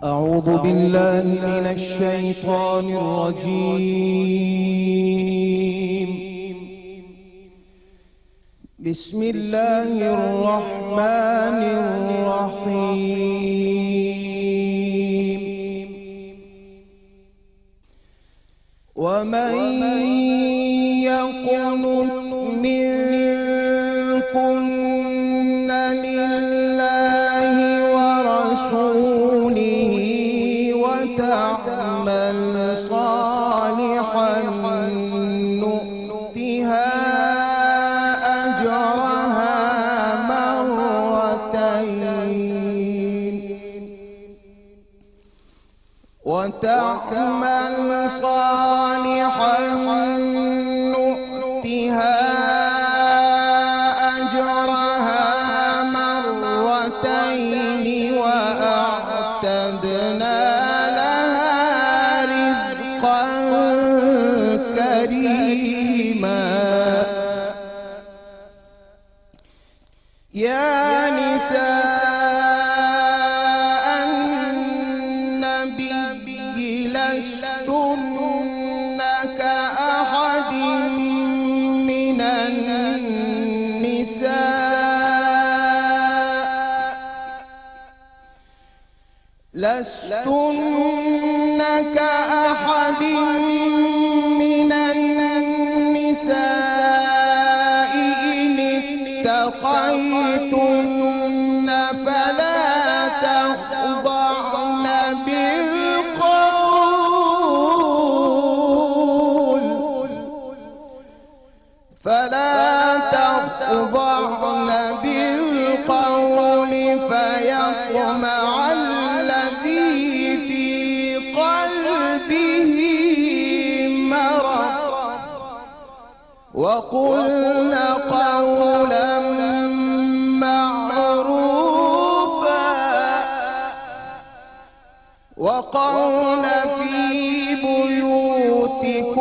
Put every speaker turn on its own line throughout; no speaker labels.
أعوذ بالله من الشيطان الرجيم. بسم الله الرحمن الرحيم. ومن يقنت منكن لله ورسوله وتعمل صالحا نؤتها أجرها مرتين وأعتدنا لها رزقا كريما. يا نساء النبي لستن كأحد من النساء إن اتقيتن فلا تخضعن بالقول فيطمع الذي في قلبه مرض وقلن قولا معروفا وقرن في بيوتكن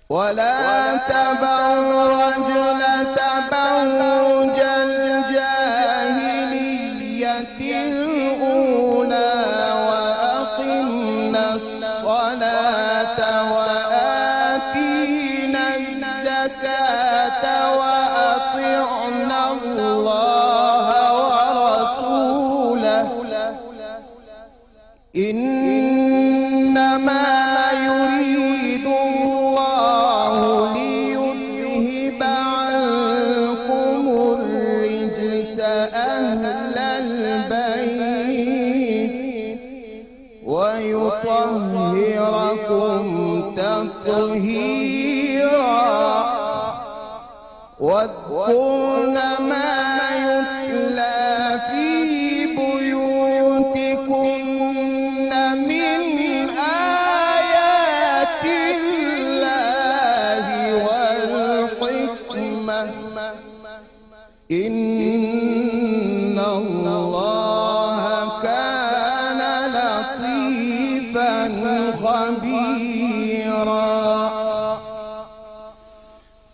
ولا تبرجن تبرج الجاهلية الأولى وأقمنا الصلاة وآتينا الزكاة وأطعنا الله ورسوله إنما يريد الله ليذهب عنكم الرجس أهل البيت ويطهركم تطهيرا. واذكرن ما يتلى في بيوتكن من آيات الله والحكمة إن الله كان لطيفا خبيرا.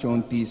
34।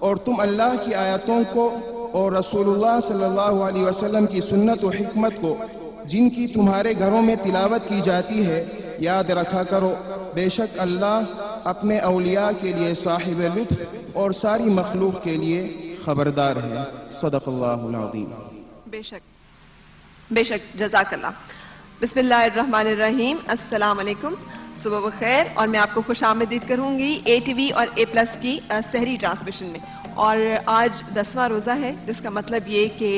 اور تم اللہ کی آیتوں کو اور رسول اللہ صلی اللہ علیہ وسلم کی سنت و حکمت کو جن کی تمہارے گھروں میں تلاوت کی جاتی ہے یاد رکھا کرو. بے شک اللہ اپنے اولیاء کے لیے صاحب لطف اور ساری مخلوق کے لیے خبردار ہے. صدق اللہ العظیم.
بے شک جزاک اللہ. بسم اللہ الرحمن الرحیم. السلام علیکم، صبح بخیر. اور میں آپ کو خوش آمدید کروں گی اے ٹی وی اور اے پلس کی سحری ٹرانسمیشن میں. اور آج 10واں روزہ ہے، جس کا مطلب یہ کہ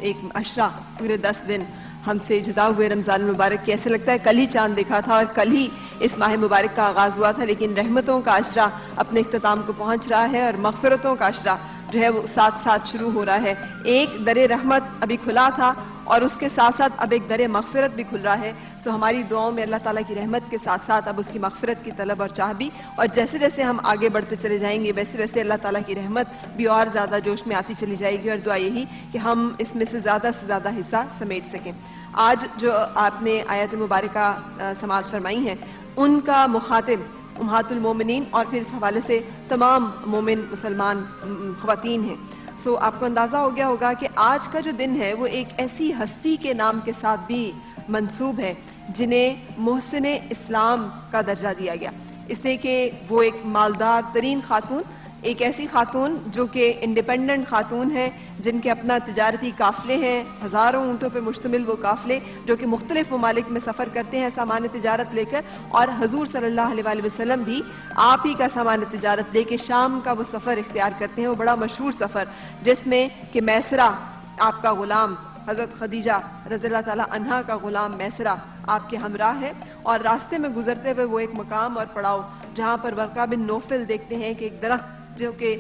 ایک عشرہ پورے 10 دن ہم سے جدا ہوئے رمضان المبارک کی. ایسے لگتا ہے کل ہی چاند دیکھا تھا اور کل ہی اس ماہ مبارک کا آغاز ہوا تھا، لیکن رحمتوں کا عشرہ اپنے اختتام کو پہنچ رہا ہے اور مغفرتوں کا عشرہ جو ہے وہ ساتھ ساتھ شروع ہو رہا ہے. ایک در رحمت ابھی کھلا تھا اور اس کے ساتھ ساتھ اب ایک در مغفرت بھی کھل رہا ہے. سو ہماری دعاؤں میں اللہ تعالیٰ کی رحمت کے ساتھ ساتھ اب اس کی مغفرت کی طلب اور چاہ بھی، اور جیسے جیسے ہم آگے بڑھتے چلے جائیں گے ویسے ویسے اللہ تعالیٰ کی رحمت بھی اور زیادہ جوش میں آتی چلی جائے گی. اور دعا یہی کہ ہم اس میں سے زیادہ حصہ سمیٹ سکیں. آج جو آپ نے آیت مبارکہ سماعت فرمائی ہیں ان کا مخاطب امہات المومنین اور پھر اس حوالے سے تمام مومن مسلمان خواتین ہیں. سو آپ کو اندازہ ہو گیا ہوگا کہ آج کا جو دن ہے وہ ایک ایسی ہستی کے نام کے ساتھ بھی منسوب ہے جنہیں محسن اسلام کا درجہ دیا گیا، اس لیے کہ وہ ایک مالدار ترین خاتون، ایک ایسی خاتون جو کہ انڈیپینڈنٹ خاتون ہیں، جن کے اپنا تجارتی قافلے ہیں، ہزاروں اونٹوں پہ مشتمل وہ قافلے جو کہ مختلف ممالک میں سفر کرتے ہیں سامان تجارت لے کر. اور حضور صلی اللہ علیہ وآلہ وسلم بھی آپ ہی کا سامان تجارت لے کے شام کا وہ سفر اختیار کرتے ہیں، وہ بڑا مشہور سفر جس میں کہ میسرہ آپ کا غلام حضرت خدیجہ رضی اللہ تعالیٰ عنہا کا غلام میسرہ آپ کے ہمراہ ہے. اور راستے میں گزرتے ہوئے وہ ایک مقام اور پڑاؤ جہاں پر ورقہ بن نوفل دیکھتے ہیں کہ ایک درخت جو کہ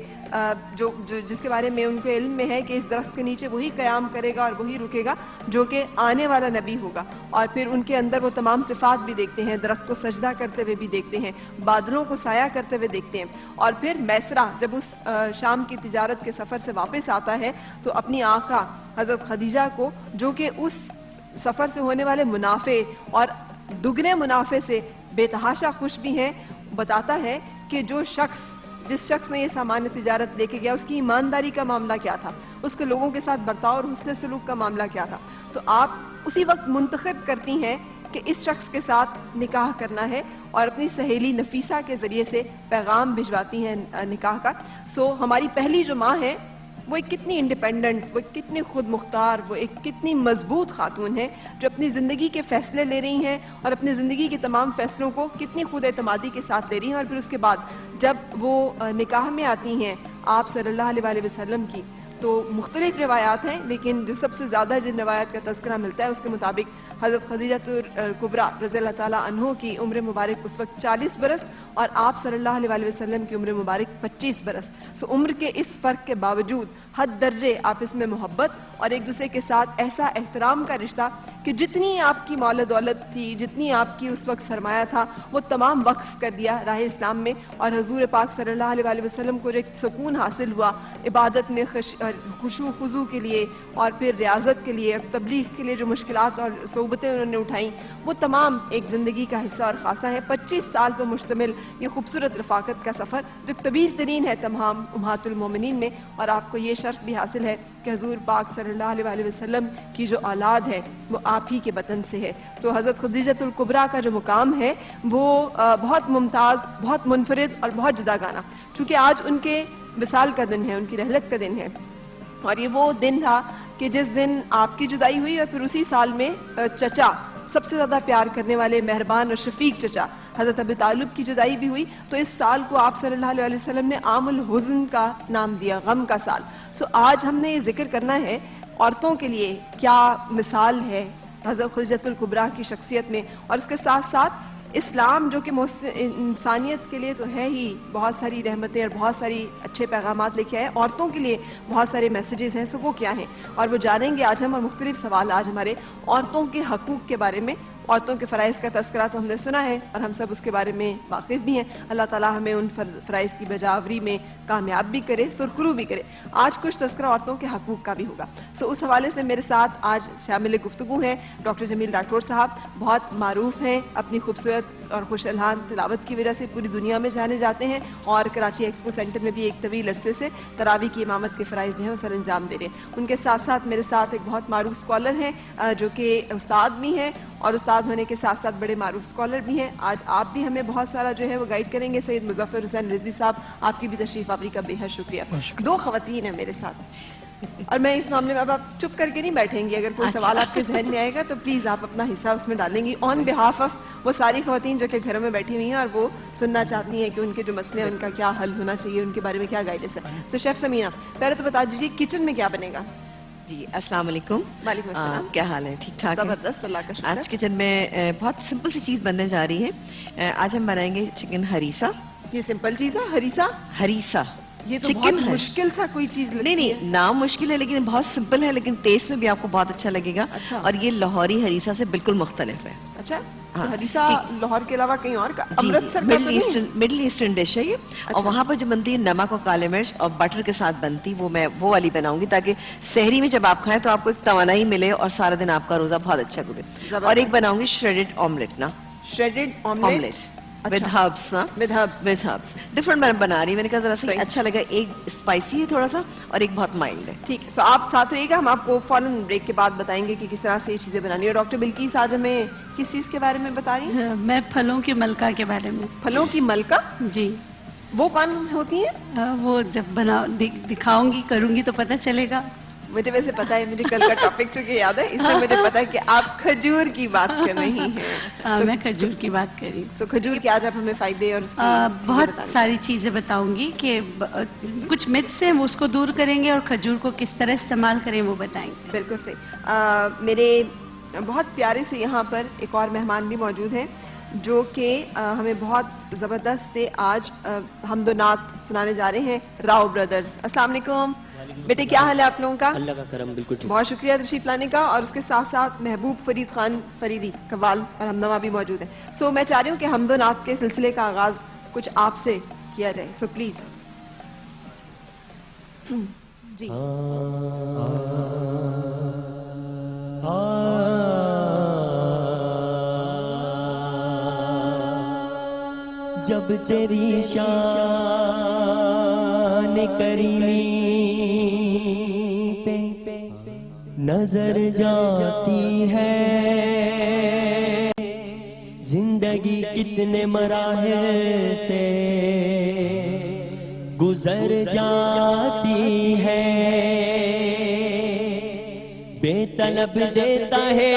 جس کے بارے میں ان کے علم میں ہے کہ اس درخت کے نیچے وہی قیام کرے گا اور وہی رکے گا جو کہ آنے والا نبی ہوگا. اور پھر ان کے اندر وہ تمام صفات بھی دیکھتے ہیں، درخت کو سجدہ کرتے ہوئے بھی دیکھتے ہیں، بادلوں کو سایہ کرتے ہوئے دیکھتے ہیں. اور پھر میسرہ جب اس شام کی تجارت کے سفر سے واپس آتا ہے تو اپنی آقا حضرت خدیجہ کو، جو کہ اس سفر سے ہونے والے منافع اور دگنے منافع سے بے تحاشا خوش بھی ہیں، بتاتا ہے کہ جس شخص نے یہ سامان تجارت لے کے گیا اس کی ایمانداری کا معاملہ کیا تھا، اس کے لوگوں کے ساتھ برتاؤ اور حسن سلوک کا معاملہ کیا تھا. تو آپ اسی وقت منتخب کرتی ہیں کہ اس شخص کے ساتھ نکاح کرنا ہے اور اپنی سہیلی نفیسہ کے ذریعے سے پیغام بھجواتی ہیں نکاح کا. سو ہماری پہلی جو ماں ہے وہ ایک کتنی انڈیپینڈنٹ، وہ ایک کتنی خود مختار، وہ ایک کتنی مضبوط خاتون ہے جو اپنی زندگی کے فیصلے لے رہی ہیں اور اپنی زندگی کے تمام فیصلوں کو کتنی خود اعتمادی کے ساتھ لے رہی ہیں. اور پھر اس کے بعد جب وہ نکاح میں آتی ہیں آپ صلی اللہ علیہ وآلہ وسلم کی، تو مختلف روایات ہیں لیکن جو سب سے زیادہ جن روایات کا تذکرہ ملتا ہے اس کے مطابق حضرت خدیجہ کبریٰ رضی اللہ تعالیٰ عنہ کی عمر مبارک اس وقت 40 برس اور آپ صلی اللہ علیہ وآلہ وسلم کی عمر مبارک 25 برس. سو عمر کے اس فرق کے باوجود حد درجے آپس میں محبت اور ایک دوسرے کے ساتھ ایسا احترام کا رشتہ کہ جتنی آپ کی مال و دولت تھی، جتنی آپ کی اس وقت سرمایہ تھا، وہ تمام وقف کر دیا راہ اسلام میں. اور حضور پاک صلی اللہ علیہ وآلہ وسلم کو جو ایک سکون حاصل ہوا عبادت میں خشوع خضوع کے لیے اور پھر ریاضت کے لیے، تبلیغ کے لیے جو مشکلات اور صعوبتیں انہوں نے اٹھائیں، وہ تمام ایک زندگی کا حصہ اور خاصہ ہے. 25 سال پر مشتمل یہ خوبصورت رفاقت کا سفر جو طویل ترین ہے تمام امہات المومنین میں. اور آپ کو یہ شرف بھی حاصل ہے کہ حضور پاک صلی اللہ علیہ وآلہ وسلم کی جو اولاد ہے وہ آپ ہی کے بطن سے ہے. سو حضرت خدیجہ الکبریٰ کا جو مقام ہے وہ بہت ممتاز، بہت منفرد اور بہت جدا گانا، چونکہ آج ان کے وصال کا دن ہے، ان کی رحلت کا دن ہے. اور یہ وہ دن تھا کہ جس دن آپ کی جدائی ہوئی اور پھر اسی سال میں چچا، سب سے زیادہ پیار کرنے والے مہربان اور شفیق چچا حضرت ابی طالب کی جدائی بھی ہوئی. تو اس سال کو آپ صلی اللہ علیہ وسلم نے عام الحزن کا نام دیا، غم کا سال. سو آج ہم نے یہ ذکر کرنا ہے عورتوں کے لیے کیا مثال ہے حضرت خدیجہ الکبریٰ کی شخصیت میں، اور اس کے ساتھ ساتھ اسلام جو کہ انسانیت کے لیے تو ہے ہی بہت ساری رحمتیں اور بہت ساری اچھے پیغامات لے کے آئے، عورتوں کے لیے بہت سارے میسیجز ہیں. سو وہ کیا ہیں اور وہ جانیں گے آج ہم. اور مختلف سوال آج ہمارے عورتوں کے حقوق کے بارے میں، عورتوں کے فرائض کا تذکرہ تو ہم نے سنا ہے اور ہم سب اس کے بارے میں واقف بھی ہیں. اللہ تعالیٰ ہمیں ان فرائض کی بجاوری میں کامیاب بھی کرے، سرخرو بھی کرے. آج کچھ تذکرہ عورتوں کے حقوق کا بھی ہوگا. سو اس حوالے سے میرے ساتھ آج شامل گفتگو ہیں ڈاکٹر جمیل راٹھور صاحب، بہت معروف ہیں اپنی خوبصورت اور خوش الحان تلاوت کی وجہ سے پوری دنیا میں جانے جاتے ہیں، اور کراچی ایکسپو سینٹر میں بھی ایک طویل عرصے سے تراویح کی امامت کے فرائض جو ہیں وہ سر انجام دے رہے ہیں۔ ان کے ساتھ ساتھ میرے ساتھ ایک بہت معروف اسکالر ہیں جو کہ استاد بھی ہیں، اور استاد ہونے کے ساتھ ساتھ بڑے معروف اسکالر بھی ہیں۔ آج آپ بھی ہمیں بہت سارا جو ہے وہ گائیڈ کریں گے۔ سید مظفر حسین رضوی صاحب، آپ کی بھی تشریف آوری کا بے حد شکریہ۔ دو خواتین ہیں میرے ساتھ، اور میں اس معاملے میں اب آپ چپ کر کے نہیں بیٹھیں گی، اگر کوئی سوال آپ کے ذہن میں آئے گا تو پلیز آپ اپنا حصہ اس میں ڈالیں گی آن بہاف آف وہ ساری خواتین جو کہ گھروں میں بیٹھی ہوئی ہیں اور وہ سننا چاہتی ہیں کہ ان کے جو مسئلے ہیں ان کا کیا حل ہونا چاہیے، ان کے بارے میں کیا گائیڈنس ہے۔ سو شیف سمینہ، پہلے تو بتا دیجیے کچن میں کیا بنے گا؟
جی السلام علیکم۔
وعلیکم السلام۔
کیا حال ہے؟ ٹھیک ٹھاک ہے؟
زبردست، اللہ کا شکر۔
آج کچن میں بہت سمپل سی چیز بننے جا رہی ہے۔ آج ہم بنائیں گے چکن ہریسا۔
یہ سمپل چیز ہے ہریسا؟
ہریسا
یہ تو بہت مشکل سا کوئی چیز لگتی ہے۔
نہیں، نام مشکل ہے لیکن بہت سمپل ہے، لیکن ٹیسٹ میں بھی آپ کو بہت اچھا لگے گا۔ اور یہ لاہوری ہریسا سے بالکل مختلف ہے۔
اچھا، ہریسا لاہور کے علاوہ کہیں اور کا؟
جی
امرتسر کا
مڈل ایسٹرن ڈش ہے یہ، اور وہاں پر جو بنتی ہے نمک اور کالے مرچ اور بٹر کے ساتھ بنتی، وہ میں وہ والی بناؤں گی تاکہ سحری میں جب آپ کھائیں تو آپ کو ایک توانائی ملے اور سارا دن آپ کا روزہ بہت اچھا گزرے۔ اور ایک بناؤں گی شریڈڈ آملیٹ نا،
شریڈڈ آملیٹ
with herbs نا،
with herbs
ڈفرنٹ میں بنا رہی ہوں، میں نے کہا ذرا سا اچھا لگا، ایک اسپائسی ہے تھوڑا سا اور ایک بہت مائلڈ ہے۔
ٹھیک ہے، سو آپ ساتھ رہیے گا، ہم آپ کو فوراً بریک کے بعد بتائیں گے کہ کس طرح سے یہ چیزیں بنانی ہے۔ ڈاکٹر بلقیس آج ہمیں کس چیز کے بارے میں بتا رہی ہیں؟
میں پھلوں کی ملکہ کے بارے میں۔
پھلوں کی ملکہ؟
جی،
وہ کون ہوتی ہیں؟
وہ جب دکھاؤں گی کروں گی تو پتہ چلے گا۔
مجھے ویسے پتا ہے، مجھے کل کا ٹاپک چونکہ یاد ہے، اس لیے مجھے پتا ہے کہ آپ کھجور کی بات کر رہی ہیں۔
میں کھجور کی بات کر رہی ہوں۔
سو کھجور کے آج آپ ہمیں فائدے اور
بہت ساری چیزیں بتاؤں گی کہ کچھ متس ہیں وہ اس کو دور کریں گے، اور کھجور کو کس طرح استعمال کریں وہ بتائیں گے۔
بالکل صحیح۔ میرے بہت پیارے سے یہاں پر ایک اور مہمان بھی موجود ہیں جو کہ ہمیں بہت زبردست سے آج حمد و نعت سنانے جا رہے ہیں، راؤ بردرز۔ السلام علیکم بیٹے، کیا حال ہے آپ لوگوں کا؟
اللہ کا کرم، بالکل ٹھیک۔
بہت شکریہ تشریف لانے کا، اور اس کے ساتھ ساتھ محبوب فرید خان فریدی قوال اور ہمنوا بھی موجود ہیں۔ سو میں چاہ رہی ہوں کہ حمد و نعت کے سلسلے کا آغاز کچھ آپ سے کیا جائے، سو پلیز۔ جی
جب تیری شان کریمی پہ نظر جاتی ہے، زندگی کتنے مراحل سے گزر جاتی ہے، بے طلب دیتا ہے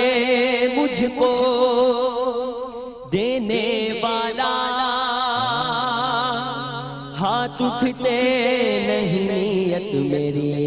مجھ کو دینے والا، ہاتھ اٹھتے نہیں نیت میری